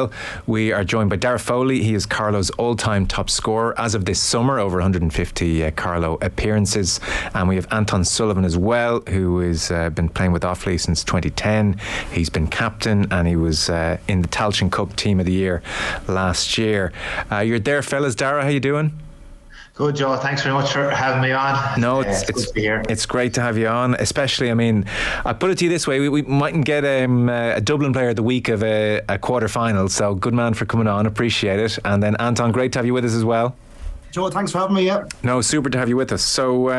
well. We are joined by Darragh Foley. He is Carlow's all-time top scorer as of this summer, over 150 Carlow appearances. And we have Anton Sullivan as well, who has been playing with Offaly since 2010. He's been captain and he was in the Tailteann Cup Team of the Year last year. You're there, fellas. Darragh, how you doing? Good, Joe. Thanks very much for having me on. No, it's good to be here. It's great to have you on, especially, I mean, I put it to you this way, we mightn't get a Dublin Player of the Week of a quarter-final, so good man for coming on, appreciate it. And then Anton, great to have you with us as well. Joe, thanks for having me. Yeah. No, super to have you with us. So,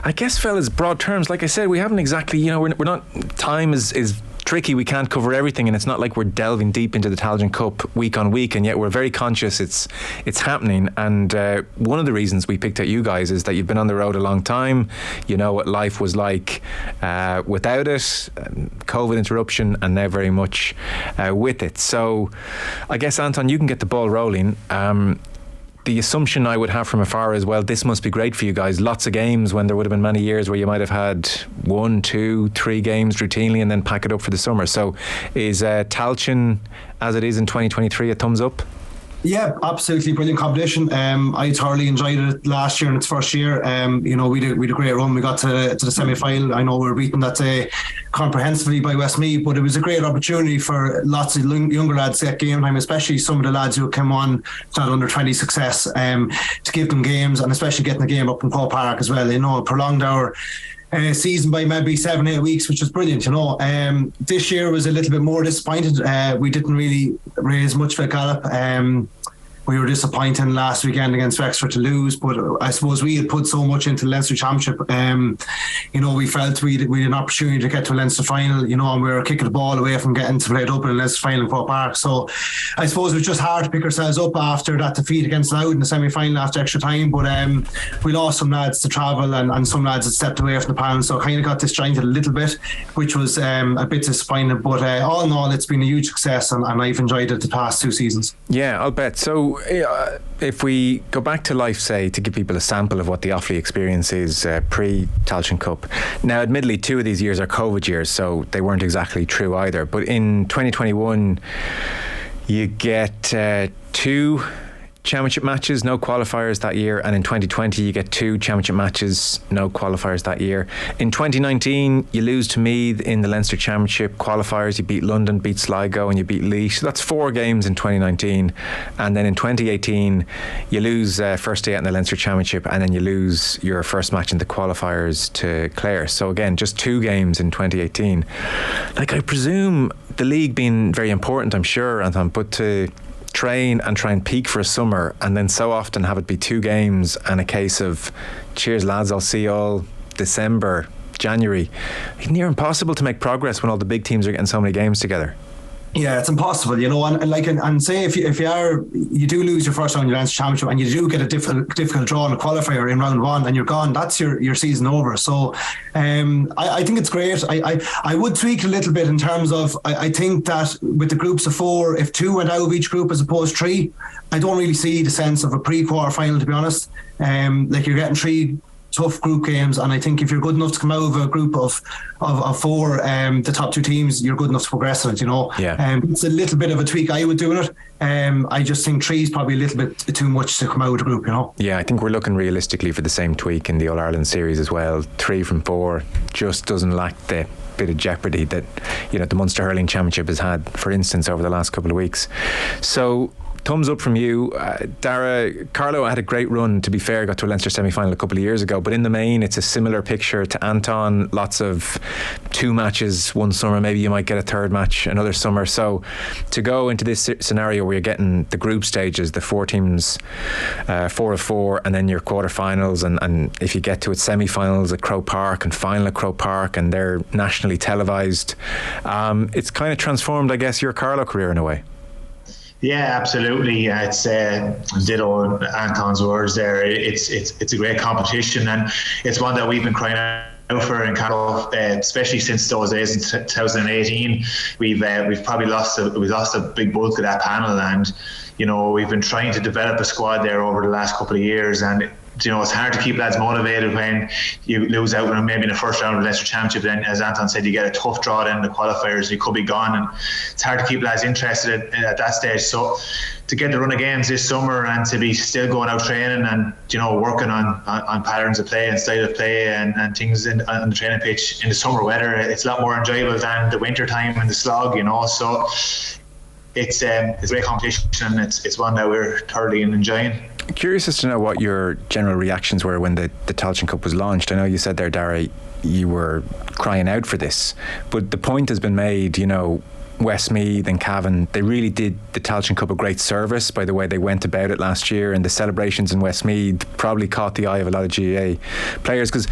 I guess, fellas, broad terms, like I said, we haven't exactly, we're not, time is tricky. We can't cover everything, and it's not like we're delving deep into the Tailteann Cup week on week, and yet we're very conscious it's happening. And one of the reasons we picked out you guys is that you've been on the road a long time. You know what life was like without it, COVID interruption, and now very much with it. So I guess, Anton, you can get the ball rolling. The assumption I would have from afar is, well, this must be great for you guys. Lots of games, when there would have been many years where you might have had 1, 2, 3 games routinely and then pack it up for the summer. So is Tailteann, as it is in 2023, a thumbs up? Yeah, absolutely brilliant competition. I thoroughly enjoyed it last year in its first year. We did a great run. We got to the semi-final. I know we were beaten that day comprehensively by Westmeath, but it was a great opportunity for lots of younger lads to get game time, especially some of the lads who came on that under 20 success, to give them games, and especially getting the game up in Croke Park as well. It prolonged our season by maybe 7-8 weeks, which was brilliant. This year was a little bit more disappointed. We didn't really raise much for Gallop. We were disappointed last weekend against Wexford to lose, but I suppose we had put so much into the Leinster Championship. We felt we had an opportunity to get to a Leinster final, and we were kicking the ball away from getting to play it up in a Leinster final in Croke Park. So I suppose it was just hard to pick ourselves up after that defeat against Louth in the semi-final after extra time. But we lost some lads to travel, and some lads had stepped away from the pound, so kind of got disjointed a little bit, which was a bit disappointing. But all in all, it's been a huge success, and I've enjoyed it the past 2 seasons. Yeah, I'll bet. So if we go back to life, say, to give people a sample of what the Offaly experience is pre-Tailteann Cup. Now, admittedly, 2 of these years are COVID years, so they weren't exactly true either. But in 2021, you get 2 championship matches, no qualifiers that year, and in 2020 you get 2 championship matches, no qualifiers that year. In 2019 you lose to Meath in the Leinster Championship qualifiers. You beat London, beat Sligo, and you beat Laois. So that's 4 games in 2019. And then in 2018 you lose first day out in the Leinster Championship, and then you lose your first match in the qualifiers to Clare. So again, just 2 games in 2018. I presume the league being very important, I'm sure, Anton, but to train and try and peak for a summer and then so often have it be 2 games and a case of cheers lads, I'll see you all December, January. It's near impossible to make progress when all the big teams are getting so many games together. Yeah, it's impossible, and say if you do lose your first round in your Leinster Championship and you do get a difficult draw in a qualifier in round 1 and you're gone, that's your season over. So I think it's great. I would tweak a little bit in terms of I think that with the groups of 4, if 2 went out of each group as opposed to 3, I don't really see the sense of a pre-quarter final, to be honest. You're getting 3 tough group games, and I think if you're good enough to come out of a group of 4, the top 2 teams, you're good enough to progress in it. Yeah. It's a little bit of a tweak I would do in it. I just think 3 is probably a little bit too much to come out of the group. Yeah, I think we're looking realistically for the same tweak in the All-Ireland series as well. 3 from 4 just doesn't lack the bit of jeopardy that the Munster Hurling Championship has had, for instance, over the last couple of weeks. So thumbs up from you. Darragh, Carlow had a great run, to be fair, got to a Leinster semi-final a couple of years ago, but in the main it's a similar picture to Anton. Lots of 2 matches one summer, maybe you might get a 3rd match another summer. So to go into this scenario where you're getting the group stages, the 4 teams, 4 of 4, and then your quarterfinals, and if you get to it, semi-finals at Croke Park and final at Croke Park, and they're nationally televised, it's kind of transformed, I guess, your Carlow career in a way. Yeah, absolutely. It's ditto Anton's words there. It's a great competition, and it's one that we've been crying out for in Carlow, especially since those days in 2018. We've probably lost a big bulk of that panel, and we've been trying to develop a squad there over the last couple of years, and it's hard to keep lads motivated when you lose out on maybe in the first round of the Leinster Championship. Then, as Anton said, you get a tough draw then in the qualifiers, you could be gone, and it's hard to keep lads interested at that stage. So to get the run of games this summer and to be still going out training and working on patterns of play and style of play and things on the training pitch in the summer weather, it's a lot more enjoyable than the winter time and the slog, so it's a great competition, and it's one that we're thoroughly enjoying. Curious as to know what your general reactions were when the Tailteann Cup was launched. I know you said there, Darragh, you were crying out for this, but the point has been made, Westmeath and Cavan, they really did the Tailteann Cup a great service by the way they went about it last year, and the celebrations in Westmeath probably caught the eye of a lot of GAA players, because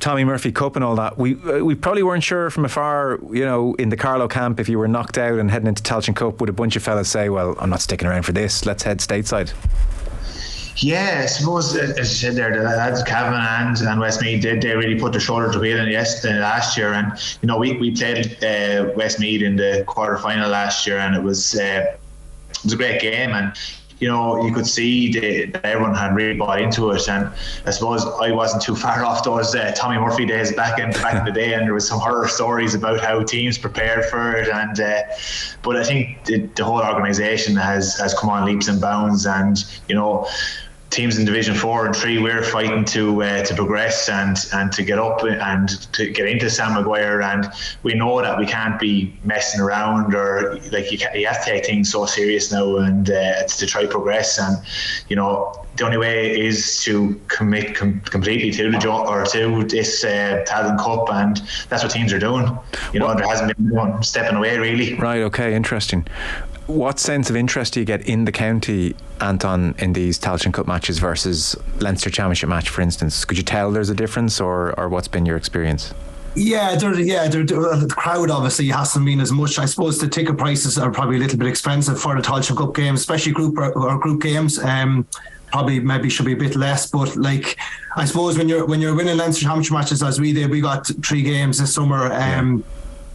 Tommy Murphy Cup and all that, we probably weren't sure from afar, in the Carlow camp, if you were knocked out and heading into Tailteann Cup, would a bunch of fellas say, well, I'm not sticking around for this, let's head stateside? Yeah, I suppose, as you said there, the lads Cavan and Westmeath they really put their shoulder to wheel last year, and we played Westmeath in the quarter final last year, and it was a great game, and you could see that everyone had really bought into it, and I suppose I wasn't too far off those Tommy Murphy days back in the day, and there was some horror stories about how teams prepared for it, and but I think the whole organisation has come on leaps and bounds, and teams in Division 4 and 3, we're fighting to progress and to get up and to get into Sam Maguire, and we know that we can't be messing around, or you have to take things so serious now, and to try progress, and the only way is to commit completely to this Tailteann Cup, and that's what teams are doing. There hasn't been one stepping away really. Right, okay, interesting. What sense of interest do you get in the county, Anton, in these Tailteann Cup matches versus Leinster Championship match, for instance? Could you tell there's a difference, or what's been your experience? Yeah, the crowd obviously hasn't been as much. I suppose the ticket prices are probably a little bit expensive for the Tailteann Cup games, especially group games. Probably maybe should be a bit less, but I suppose when you're winning Leinster Championship matches as we did, we got 3 games this summer.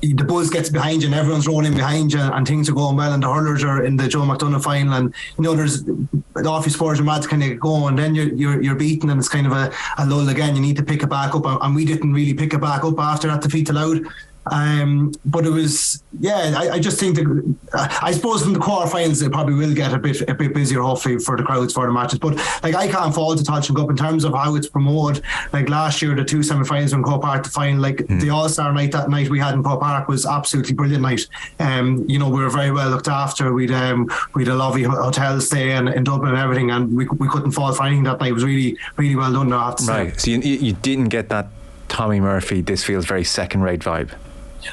The buzz gets behind you and everyone's rolling behind you, and things are going well, and the hurlers are in the Joe McDonagh final, and there's the Offaly Sports and Mads kind of go, and then you're beaten, and it's kind of a lull again. You need to pick it back up, and we didn't really pick it back up after that defeat to Louth. But it was, I just think that I suppose in the quarterfinals it probably will get a bit busier, hopefully, for the crowds for the matches. But I can't fault the Tailteann Cup in terms of how it's promoted. Last year, the 2 semi-finals in Croke Park, the final, the All-Star night that night we had in Croke Park was absolutely brilliant night. We were very well looked after. We'd a lovely hotel stay in Dublin and everything, and we couldn't fault for anything that night. It was really, really well done, I have to say. Right, so you didn't get that Tommy Murphy, this feels very second-rate vibe?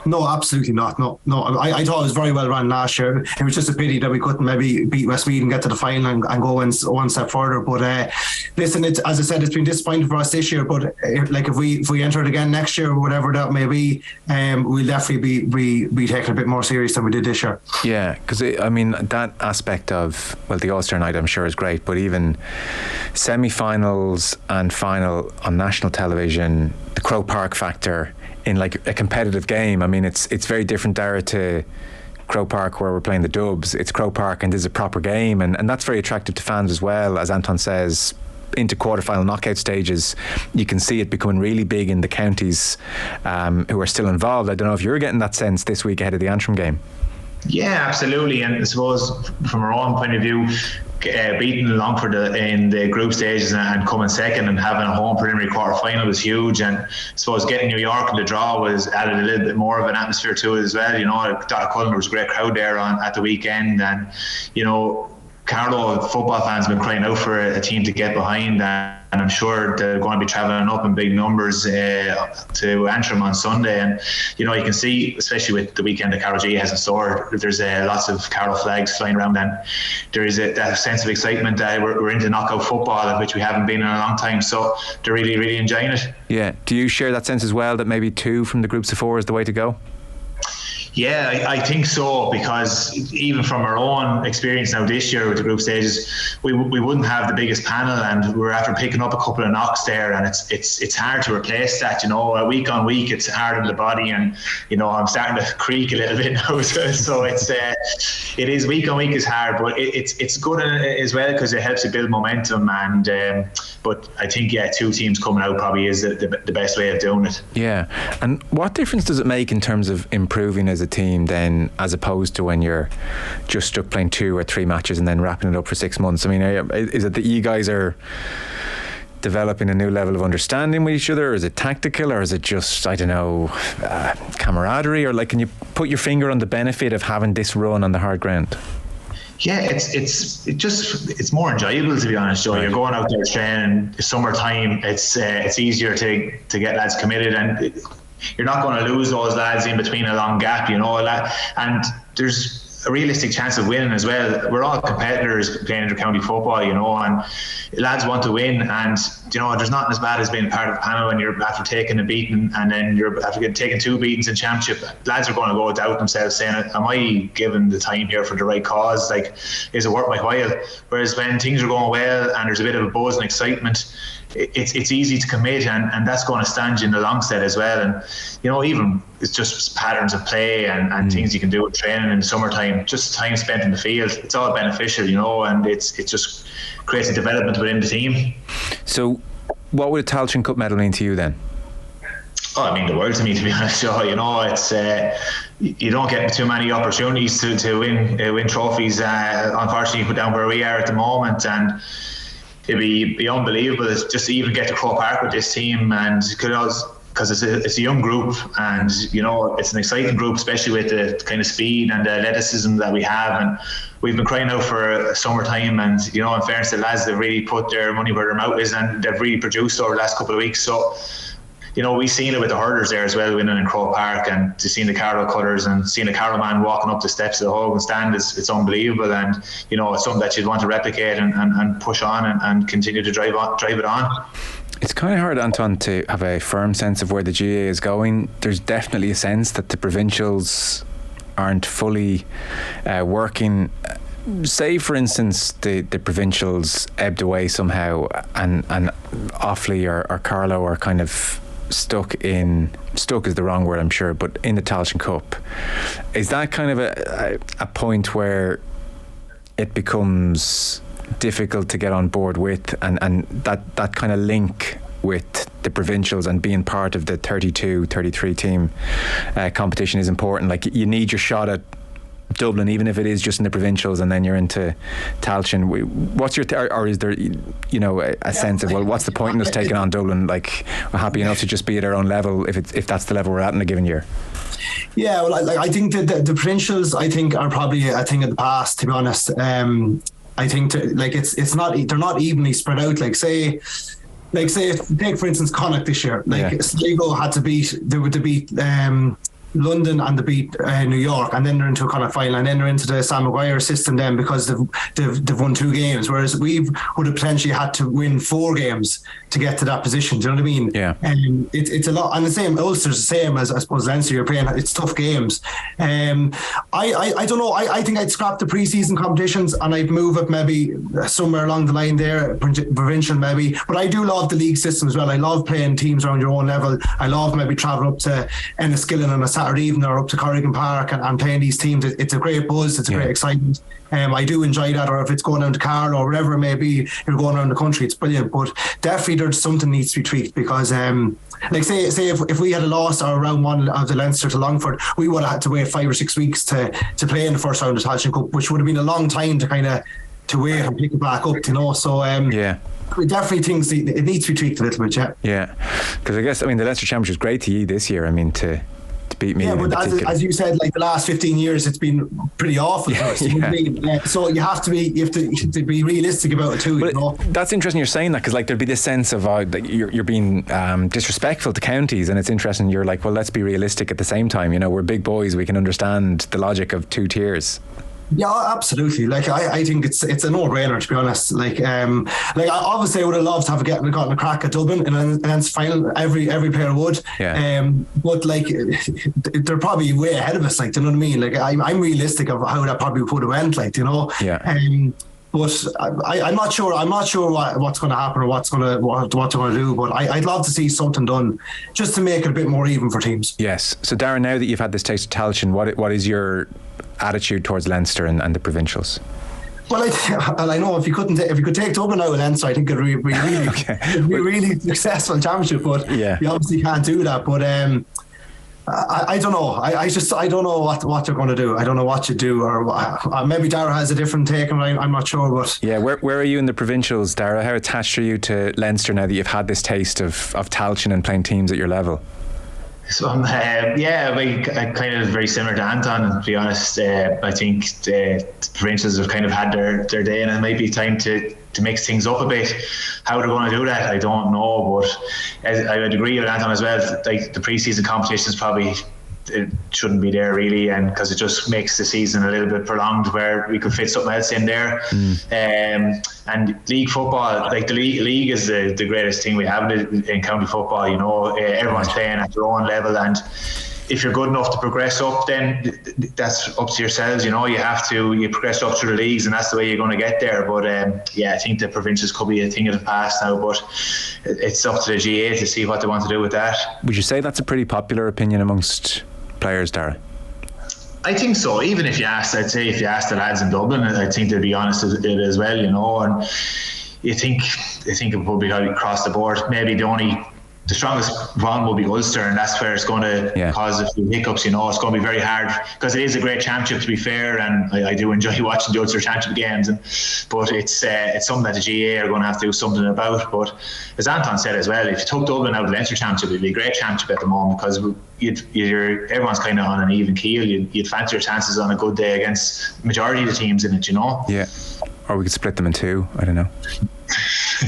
No, absolutely not. No. I thought it was very well run last year. It was just a pity that we couldn't maybe beat Westmeath and get to the final and go one step further. But listen, as I said, it's been disappointing for us this year. But if we enter it again next year, or whatever that may be, we'll definitely be taken a bit more serious than we did this year. Yeah, because that aspect of the All-Star night, I'm sure, is great. But even semi-finals and final on national television, the Croke Park factor in a competitive game. It's very different, Darragh, to Croke Park where we're playing the Dubs. It's Croke Park and there's a proper game, and that's very attractive to fans as well. As Anton says, into quarterfinal knockout stages, you can see it becoming really big in the counties who are still involved. I don't know if you're getting that sense this week ahead of the Antrim game. Yeah, absolutely. And I suppose from our own point of view, beating Longford in the group stages and coming second and having a home preliminary quarter final was huge, and I suppose getting New York in the draw was added a little bit more of an atmosphere to it as well. Darragh, there was a great crowd there at the weekend, and Carlow football fans have been crying out for a team to get behind, and I'm sure they're going to be travelling up in big numbers to Antrim on Sunday. And you can see, especially with the weekend that Carlow G has in store, there's lots of Carlow flags flying around, and there is that sense of excitement that we're into knockout football, which we haven't been in a long time, so they're really, really enjoying it. Yeah, do you share that sense as well, that maybe 2 from the groups of 4 is the way to go? Yeah, I think so, because even from our own experience now this year with the group stages, we wouldn't have the biggest panel, and we're after picking up a couple of knocks there, and it's hard to replace that. Week on week it's hard on the body, and I'm starting to creak a little bit now, so it is week on week is hard, but it's good as well because it helps you build momentum, and But I think, yeah, 2 teams coming out probably is the best way of doing it. Yeah. And what difference does it make in terms of improving as a team then, as opposed to when you're just stuck playing 2 or 3 matches and then wrapping it up for 6 months? I mean, is it that you guys are developing a new level of understanding with each other, or is it tactical, or is it just, I don't know, camaraderie, or like, can you put your finger on the benefit of having this run on the hard ground? Yeah, it's more enjoyable, to be honest, Joe. Right. You're going out there training, summertime. It's easier to get lads committed, and you're not going to lose those lads in between a long gap, and there's a realistic chance of winning as well. We're all competitors playing inter-county football, and lads want to win, and there's nothing as bad as being part of a panel when you're after taking a beating, and then you're after taking 2 beatings in championship. Lads are going to go doubt themselves, saying, am I given the time here for the right cause? Like, is it worth my while? Whereas when things are going well and there's a bit of a buzz and excitement, it's easy to commit, and that's going to stand you in the long set as well. And even it's just patterns of play and things you can do with training in the summertime, just time spent in the field, it's all beneficial, and it just creates a development within the team. So what would a Tailteann Cup medal mean to you then? Oh, it mean the world to me, to be honest, Joe. It's you don't get too many opportunities to win trophies, unfortunately, down where we are at the moment, and it'd be unbelievable just to even get to Croke Park with this team, and because it's a young group, and it's an exciting group, especially with the kind of speed and the athleticism that we have, and we've been crying out for summertime, and in fairness to the lads, they've really put their money where their mouth is, and they've really produced over the last couple of weeks. So we've seen it with the hurlers there as well, winning in Croke Park, and to seeing the Carlow colours and seeing the Carlow man walking up the steps of the Hogan stand, it's unbelievable, and it's something that you'd want to replicate and push on and continue to drive it on. It's kind of hard, Anton, to have a firm sense of where the GA is going. There's definitely a sense that the provincials aren't fully working. Say, for instance, the provincials ebbed away somehow, and Offaly or Carlow are kind of stuck is the wrong word, I'm sure, but in the Tailteann Cup. Is that kind of a point where it becomes difficult to get on board with, and that kind of link with the provincials and being part of the 32-33 team competition is important? Like, you need your shot at Dublin, even if it is just in the provincials, and then you're into Tailteann. What's your or is there a sense of, well, what's the point in us taking on Dublin? Like, we're happy enough to just be at our own level if that's the level we're at in a given year. Yeah, well, I think that the provincials, I think, are probably a thing of the past, to be honest. I think it's not, they're not evenly spread out. Like say take for instance Connacht this year. Sligo had to beat London and they beat New York, and then they're into a kind of final, and then they're into the Sam Maguire system then, because they've won 2 games, whereas we would have potentially had to win 4 games to get to that position. Do you know what I mean? Yeah. And it's a lot, and the same Ulster's the same as I suppose Leinster. You're playing, it's tough games. I don't know. I think I'd scrap the pre-season competitions and I'd move it maybe somewhere along the line there, provincial maybe. But I do love the league system as well. I love playing teams around your own level. I love maybe traveling up to Enniskillen on a Saturday evening or up to Corrigan Park and playing these teams. It's a great buzz. It's a great excitement. I do enjoy that. Or if it's going down to Carlow or wherever it may be, you're going around the country, it's brilliant. But definitely there's something needs to be tweaked, because like say if we had lost our round 1 of the Leinster to Longford, we would have had to wait 5 or 6 weeks to play in the first round of the Tailteann Cup, which would have been a long time to wait and pick it back up, So definitely things, it needs to be tweaked a little bit. Yeah, because I guess, the Leinster Championship is great to you this year. To beat me. Yeah, but as you said, like the last 15 years, it's been pretty awful for us. So you have to be realistic about it too. That's interesting you're saying that, because there'd be this sense of you're being disrespectful to counties, and it's interesting you're like, well, let's be realistic at the same time. We're big boys, we can understand the logic of 2 tiers. Yeah, absolutely. I think it's a no-brainer, to be honest. Obviously I would have loved to have gotten a crack at Dublin in an ends final. Every player would. Yeah. But they're probably way ahead of us. Do you know what I mean? I'm realistic of how that probably would have went. Yeah. But I'm not sure. I'm not sure what's going to happen or what they're going to do. But I'd love to see something done just to make it a bit more even for teams. Yes. So Darragh, now that you've had this taste of Tailteann, what is your attitude towards Leinster and the provincials? Well, I know if you could take Dublin out of Leinster, I think it'd be really, Okay. it'd be a really successful championship. But Yeah. you obviously can't do that. But I don't know. I don't know what they're going to do. I don't know what you do, or maybe Darragh has a different take, and I'm not sure. But yeah, where are you in the provincials, Darragh? How attached are you to Leinster now that you've had this taste of Tailteann and playing teams at your level? So I kind of very similar to Anton, to be honest. I think the provincials have kind of had their day, and it might be time to mix things up a bit. How they're going to do that, I don't know, but I would agree with Anton as well. Like, the pre-season competitions probably it shouldn't be there really, and because it just makes the season a little bit prolonged, where we could fit something else in there. And league football, like the league is the greatest thing we have in county football. You know, everyone's playing at their own level, and if you're good enough to progress up, then that's up to yourselves. You know, you progress up through the leagues, and that's the way you're going to get there. But I think the provincials could be a thing of the past now, but it's up to the GA to see what they want to do with that. Would you say that's a pretty popular opinion amongst players, Darragh? I think so. Even if you ask, I'd say if you ask the lads in Dublin, I think they'd be honest with it as well, you know. And I think it will be across the board. Maybe the strongest one will be Ulster, and that's where it's going to cause a few hiccups. You know, it's going to be very hard because it is a great championship, to be fair, and I do enjoy watching the Ulster championship games. But it's something that the GA are going to have to do something about. But as Anton said as well, if you took Dublin out of the Leinster championship, it'd be a great championship at the moment, because everyone's kind of on an even keel. You'd fancy your chances on a good day against majority of the teams in it. You know. Yeah. Or we could split them in two. I don't know.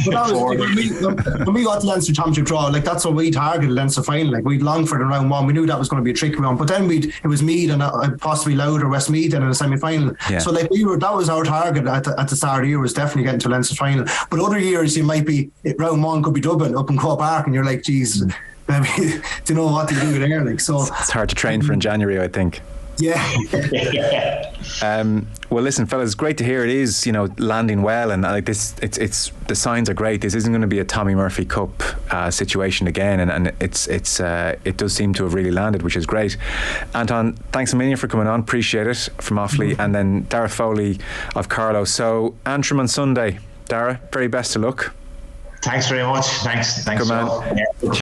But that was, when we got the Leinster Championship draw, like, that's what we targeted, Leinster final. Like, we'd Longford in round one. We knew that was going to be a tricky one. But then it was Meath and possibly Louth or Westmeath in a semi-final. Yeah. So like that was our target at the start of the year, was definitely getting to Leinster final. But other years you might be, round one could be Dublin up in Croke Park, and you're like, geez, maybe do you know what to do there? Like, so it's hard to train for in January, I think. Yeah. Well, listen, fellas, great to hear it is, you know, landing well, and like this, it's the signs are great. This isn't going to be a Tommy Murphy Cup situation again, and it does seem to have really landed, which is great. Anton, thanks a million for coming on. Appreciate it, from Offaly, and then Darragh Foley of Carlow. So Antrim on Sunday. Darragh, very best of luck. Thanks very much. Thanks. Good man.